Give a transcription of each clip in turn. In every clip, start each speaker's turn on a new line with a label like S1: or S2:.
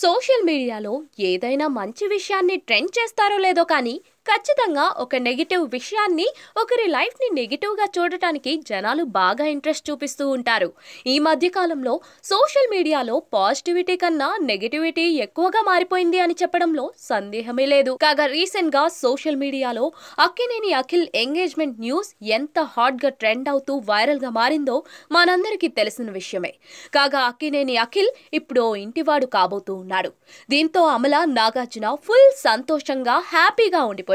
S1: Social మీడియాలో ఏదైనా మంచి విషయాన్ని ట్రెండ్ చేస్తారో లేదో కానీ ఖచ్చితంగా ఒక నెగిటివ్ విషయాన్ని ఒకరి లైఫ్ని నెగిటివ్గా చూడటానికి జనాలు బాగా ఇంట్రెస్ట్ చూపిస్తూ ఉంటారు. ఈ మధ్య కాలంలో సోషల్ మీడియాలో పాజిటివిటీ కన్నా నెగిటివిటీ ఎక్కువగా మారిపోయింది అని చెప్పడంలో సందేహమే లేదు. కాగా రీసెంట్గా సోషల్ మీడియాలో అక్కినేని అఖిల్ ఎంగేజ్మెంట్ న్యూస్ ఎంత హాట్గా ట్రెండ్ అవుతూ వైరల్గా మారిందో మనందరికీ తెలిసిన విషయమే. కాగా అక్కినేని అఖిల్ ఇప్పుడు ఇంటివాడు కాబోతూ ఉన్నాడు. దీంతో అమల, నాగార్జున ఫుల్ సంతోషంగా హ్యాపీగా ఉండిపోయారు.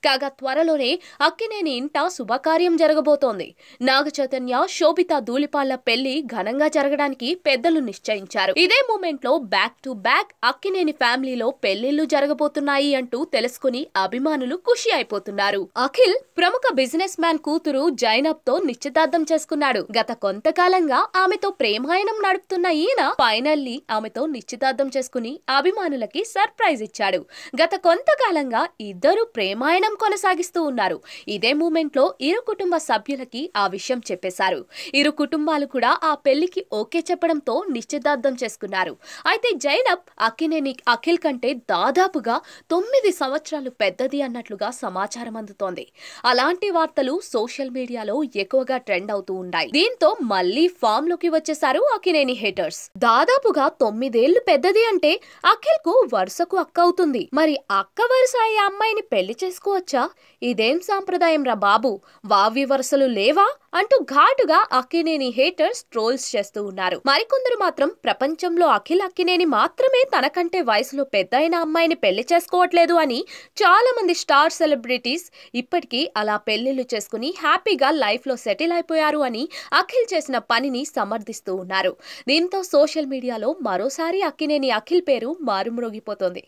S1: కాగా త్వరలోనే అక్కినేని ఇంట శుభకార్యం జరగబోతోంది. నాగ చైతన్య, శోభిత ధూళిపాళ్ల పెళ్లి ఘనంగా జరగడానికి పెద్దలు నిశ్చయించారు. ఇదే మూమెంట్ లో బ్యాక్ టు బ్యాక్ అక్కినేని ఫ్యామిలీలో పెళ్లిళ్లు జరగబోతున్నాయి అంటూ తెలుసుకుని అభిమానులు ఖుషి అయిపోతున్నారు. అఖిల్ ప్రముఖ బిజినెస్ మ్యాన్ కూతురు జైనబ్ తో నిశ్చితార్థం చేసుకున్నాడు. గత కొంతకాలంగా ఆమెతో ప్రేమాయణం నడుపుతున్న ఈయన ఫైనల్లీ ఆమెతో నిశ్చితార్థం చేసుకుని అభిమానులకి సర్ప్రైజ్ ఇచ్చాడు. గత కొంతకాలంగా ఇద్దరు ప్రేమాయణం కొనసాగిస్తూ ఉన్నారు. ఇదే మూమెంట్ లో ఇరు కుటుంబ సభ్యులకి ఆ విషయం చెప్పేశారు. ఇరు కుటుంబాలు కూడా ఆ పెళ్లికి ఓకే చెప్పడంతో నిశ్చితార్థం చేసుకున్నారు. అయితే జైనబ్ అక్కినేని అఖిల్ కంటే దాదాపుగా 9 సంవత్సరాలు పెద్దది అన్నట్లుగా సమాచారం అందుతోంది. అలాంటి వార్తలు సోషల్ మీడియాలో ఎక్కువగా ట్రెండ్ అవుతూ ఉన్నాయి. దీంతో మళ్లీ ఫామ్ లోకి వచ్చేశారు అక్కినేని హేటర్స్. దాదాపుగా 9 ఏళ్లు పెద్దది అంటే అఖిల్ కు వరుసకు అక్క అవుతుంది. మరి అక్క వరుస అయ్యే అమ్మాయిని పెళ్లి చేసుకోవచ్చా? ఇదేం సాంప్రదాయం రా బాబు, వావి వరుసలు లేవా అంటూ ఘాటుగా అక్కినేని హేటర్స్ ట్రోల్స్ చేస్తూ ఉన్నారు. మరికొందరు మాత్రం ప్రపంచంలో అఖిల్ అక్కినేని మాత్రమే తనకంటే వయసులో పెద్ద అయిన అమ్మాయిని పెళ్లి చేసుకోవట్లేదు అని చాలా మంది స్టార్ సెలబ్రిటీస్ ఇప్పటికీ అలా పెళ్లిళ్లు చేసుకుని హ్యాపీగా లైఫ్ లో సెటిల్ అయిపోయారు అని అఖిల్ చేసిన పనిని సమర్థిస్తూ ఉన్నారు. దీంతో సోషల్ మీడియాలో మరోసారి అక్కినేని అఖిల్ పేరు మారుమ్రోగిపోతోంది.